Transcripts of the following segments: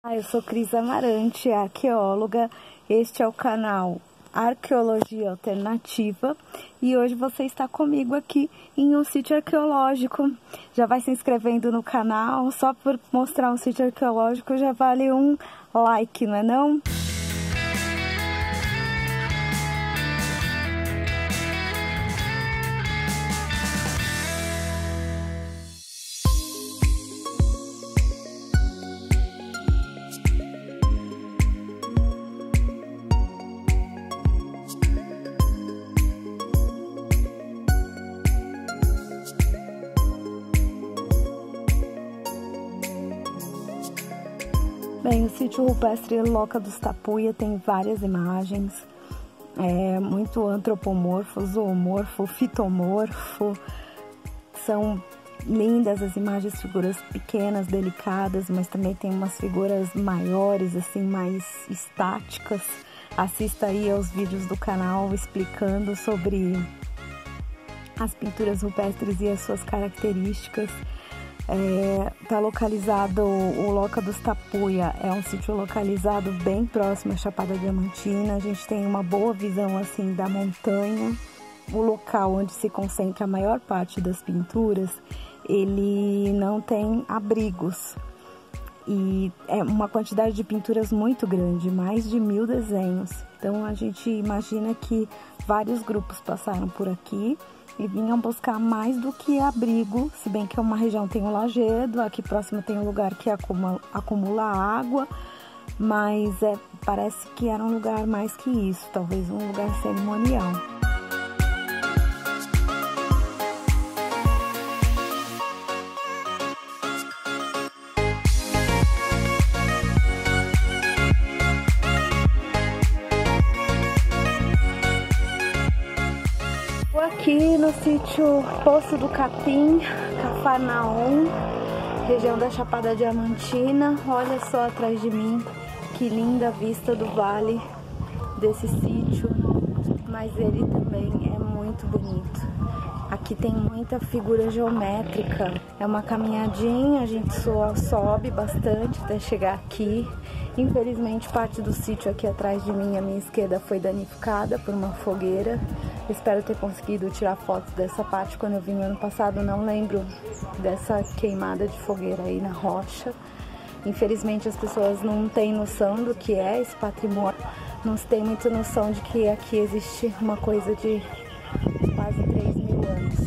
Eu sou Cris Amarante, arqueóloga. Este é o canal Arqueologia Alternativa e hoje você está comigo aqui em um sítio arqueológico. Já vai se inscrevendo no canal, só por mostrar um sítio arqueológico já vale um like, não é não? Bem, o sítio rupestre Loca dos Tapuia tem várias imagens, muito antropomorfo, zoomorfo, fitomorfo. São lindas as imagens, figuras pequenas, delicadas, mas também tem umas figuras maiores, assim, mais estáticas. Assista aí aos vídeos do canal explicando sobre as pinturas rupestres e as suas características. Está localizado, o Loca dos Tapuia é um sítio localizado bem próximo à Chapada Diamantina. A gente tem uma boa visão assim da montanha. O local onde se concentra a maior parte das pinturas, ele não tem abrigos. E é uma quantidade de pinturas muito grande, mais de 1000 desenhos. Então a gente imagina que vários grupos passaram por aqui e vinham buscar mais do que abrigo, se bem que é uma região tem um lajedo, aqui próximo tem um lugar que acumula água, mas parece que era um lugar mais que isso, talvez um lugar cerimonial. Aqui no sítio Poço do Capim, Cafarnaum, região da Chapada Diamantina. Olha só atrás de mim, que linda vista do vale desse sítio, mas ele também é muito bonito. Aqui tem muita figura geométrica, é uma caminhadinha, a gente sobe bastante até chegar aqui. Infelizmente parte do sítio aqui atrás de mim, à minha esquerda, foi danificada por uma fogueira. Espero ter conseguido tirar fotos dessa parte quando eu vim no ano passado, não lembro dessa queimada de fogueira aí na rocha. Infelizmente as pessoas não têm noção do que é esse patrimônio, não se tem muita noção de que aqui existe uma coisa de quase 3.000 anos.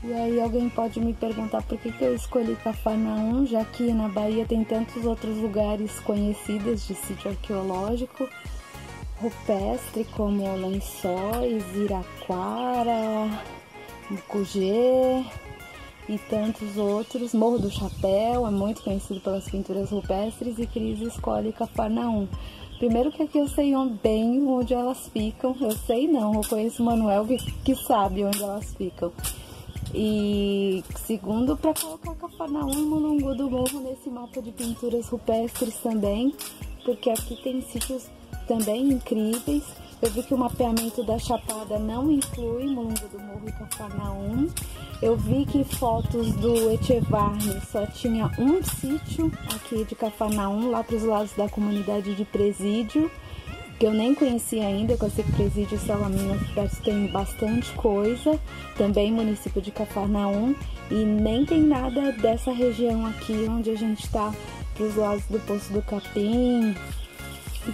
E aí alguém pode me perguntar por que eu escolhi Cafarnaum, já que na Bahia tem tantos outros lugares conhecidos de sítio arqueológico rupestre, como Lençóis, Iraquara, Mucugê e tantos outros. Morro do Chapéu é muito conhecido pelas pinturas rupestres e Cris escolhe Cafarnaum. Primeiro que aqui eu sei bem onde elas ficam, eu sei não, eu conheço o Manuel que sabe onde elas ficam. E segundo, para colocar Cafarnaum e Mulungu do Morro nesse mapa de pinturas rupestres também, porque aqui tem sítios também incríveis. Eu vi que o mapeamento da Chapada não inclui Mulungu do Morro e Cafarnaum. Eu vi que fotos do Etchevarne só tinha um sítio aqui de Cafarnaum, lá para os lados da comunidade de Presídio, que eu nem conhecia ainda. Eu sei que Presídio e Salamina tem bastante coisa, também município de Cafarnaum, e nem tem nada dessa região aqui onde a gente está, para os lados do Poço do Capim,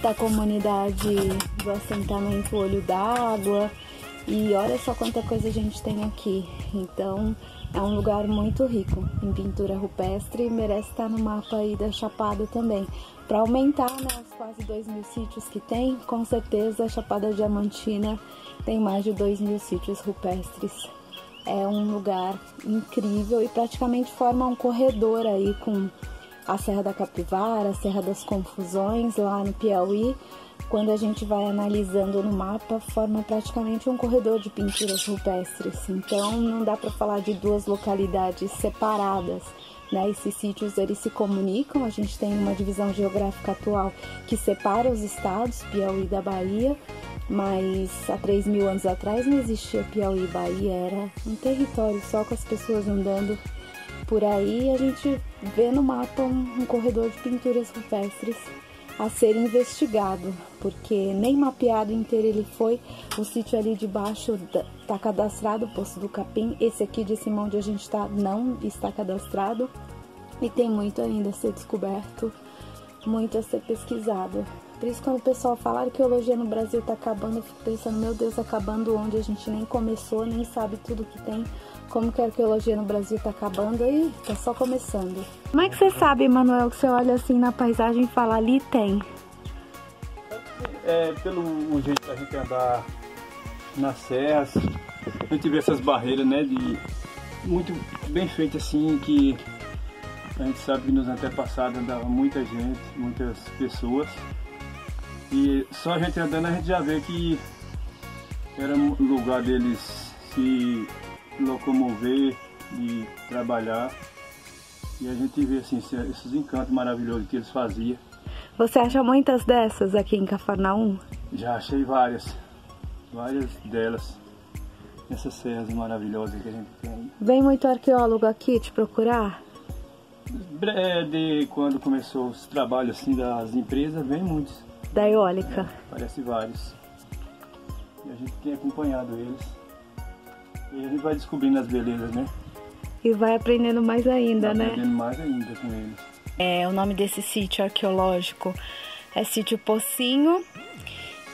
da comunidade do assentamento Olho d'Água, e olha só quanta coisa a gente tem aqui. Então é um lugar muito rico em pintura rupestre e merece estar no mapa aí da Chapada também. Para aumentar, né, os quase 2.000 sítios que tem, com certeza a Chapada Diamantina tem mais de 2.000 sítios rupestres. É um lugar incrível e praticamente forma um corredor aí com a Serra da Capivara, a Serra das Confusões, lá no Piauí. Quando a gente vai analisando no mapa, forma praticamente um corredor de pinturas rupestres. Então não dá para falar de duas localidades separadas, né? Esses sítios eles se comunicam. A gente tem uma divisão geográfica atual que separa os estados, Piauí da Bahia, mas há 3.000 anos atrás não existia Piauí e Bahia, era um território só com as pessoas andando por aí. A gente vê no mapa um corredor de pinturas rupestres a ser investigado, porque nem mapeado inteiro ele foi. O sítio ali de baixo está cadastrado, o Poço do Capim. Esse aqui de cima onde a gente está não está cadastrado, e tem muito ainda a ser descoberto, muito a ser pesquisado. Por isso, quando o pessoal fala que a arqueologia no Brasil está acabando, eu fico pensando, meu Deus, acabando onde? A gente nem começou, nem sabe tudo que tem. Como que a arqueologia no Brasil está acabando e está só começando. Como é que você sabe, Manuel, que você olha assim na paisagem e fala, ali tem? Pelo jeito da gente andar nas serras, a gente vê essas barreiras, né, muito bem feitas assim, que a gente sabe que nos antepassados andava muita gente, muitas pessoas. E só a gente andando a gente já vê que era um lugar deles se locomover e trabalhar. E a gente vê assim, esses encantos maravilhosos que eles faziam. Você acha muitas dessas aqui em Cafarnaum? Já achei várias delas. Essas serras maravilhosas que a gente tem. Vem muito arqueólogo aqui te procurar? De quando começou os trabalhos assim das empresas, vem muitos. Da eólica? Parece vários. E a gente tem acompanhado eles. E a gente vai descobrindo as belezas, né? E vai aprendendo mais ainda, né? Aprendendo mais ainda com eles. O nome desse sítio arqueológico é Sítio Pocinho.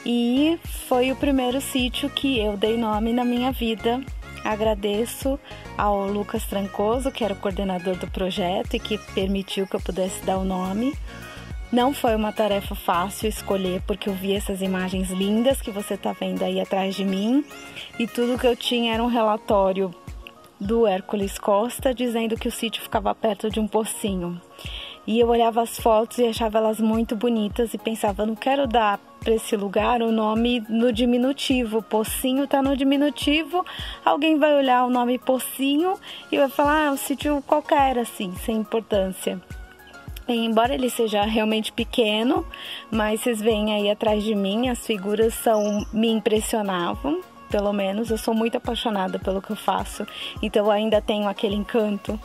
E foi o primeiro sítio que eu dei nome na minha vida. Agradeço ao Lucas Trancoso, que era o coordenador do projeto e que permitiu que eu pudesse dar o nome. Não foi uma tarefa fácil escolher, porque eu vi essas imagens lindas que você está vendo aí atrás de mim. E tudo que eu tinha era um relatório do Hércules Costa dizendo que o sítio ficava perto de um pocinho. E eu olhava as fotos e achava elas muito bonitas e pensava, não quero dar para esse lugar o nome no diminutivo. Pocinho está no diminutivo, alguém vai olhar o nome Pocinho e vai falar, um sítio qualquer assim, sem importância. E embora ele seja realmente pequeno, mas vocês veem aí atrás de mim, as figuras me impressionavam. Pelo menos eu sou muito apaixonada pelo que eu faço, então eu ainda tenho aquele encanto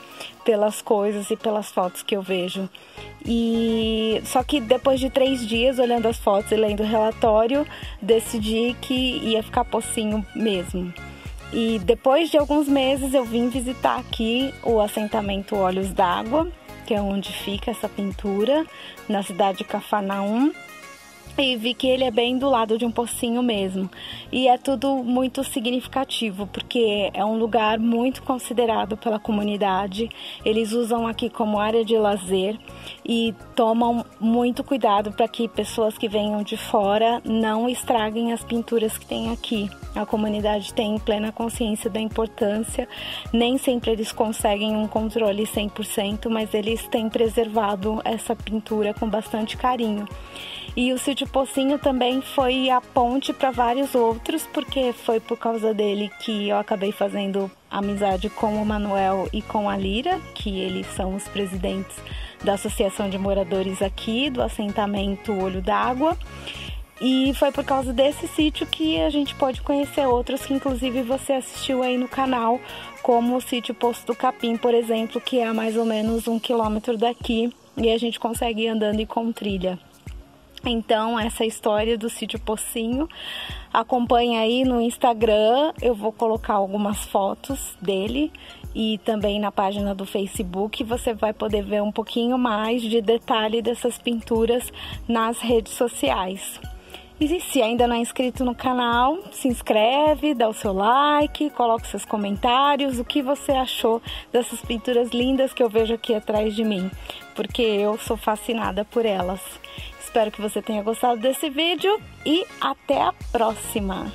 pelas coisas e pelas fotos que eu vejo. E só que depois de 3 dias olhando as fotos e lendo o relatório, decidi que ia ficar Pocinho mesmo. E depois de alguns meses eu vim visitar aqui o assentamento Olhos d'Água, que é onde fica essa pintura, na cidade de Cafarnaum. E vi que ele é bem do lado de um pocinho mesmo. E é tudo muito significativo, porque é um lugar muito considerado pela comunidade. Eles usam aqui como área de lazer e tomam muito cuidado para que pessoas que venham de fora não estraguem as pinturas que tem aqui. A comunidade tem plena consciência da importância. Nem sempre eles conseguem um controle 100%, mas eles têm preservado essa pintura com bastante carinho. E o Sítio Pocinho também foi a ponte para vários outros, porque foi por causa dele que eu acabei fazendo amizade com o Manuel e com a Lira, que eles são os presidentes da Associação de Moradores aqui, do assentamento Olho d'Água. E foi por causa desse sítio que a gente pode conhecer outros que inclusive você assistiu aí no canal, como o Sítio Poço do Capim, por exemplo, que é a mais ou menos 1 quilômetro daqui e a gente consegue ir andando e com trilha. Então, essa história do Sítio Pocinho, acompanha aí no Instagram, eu vou colocar algumas fotos dele e também na página do Facebook você vai poder ver um pouquinho mais de detalhe dessas pinturas nas redes sociais. E se ainda não é inscrito no canal, se inscreve, dá o seu like, coloca seus comentários, o que você achou dessas pinturas lindas que eu vejo aqui atrás de mim, porque eu sou fascinada por elas. Espero que você tenha gostado desse vídeo e até a próxima!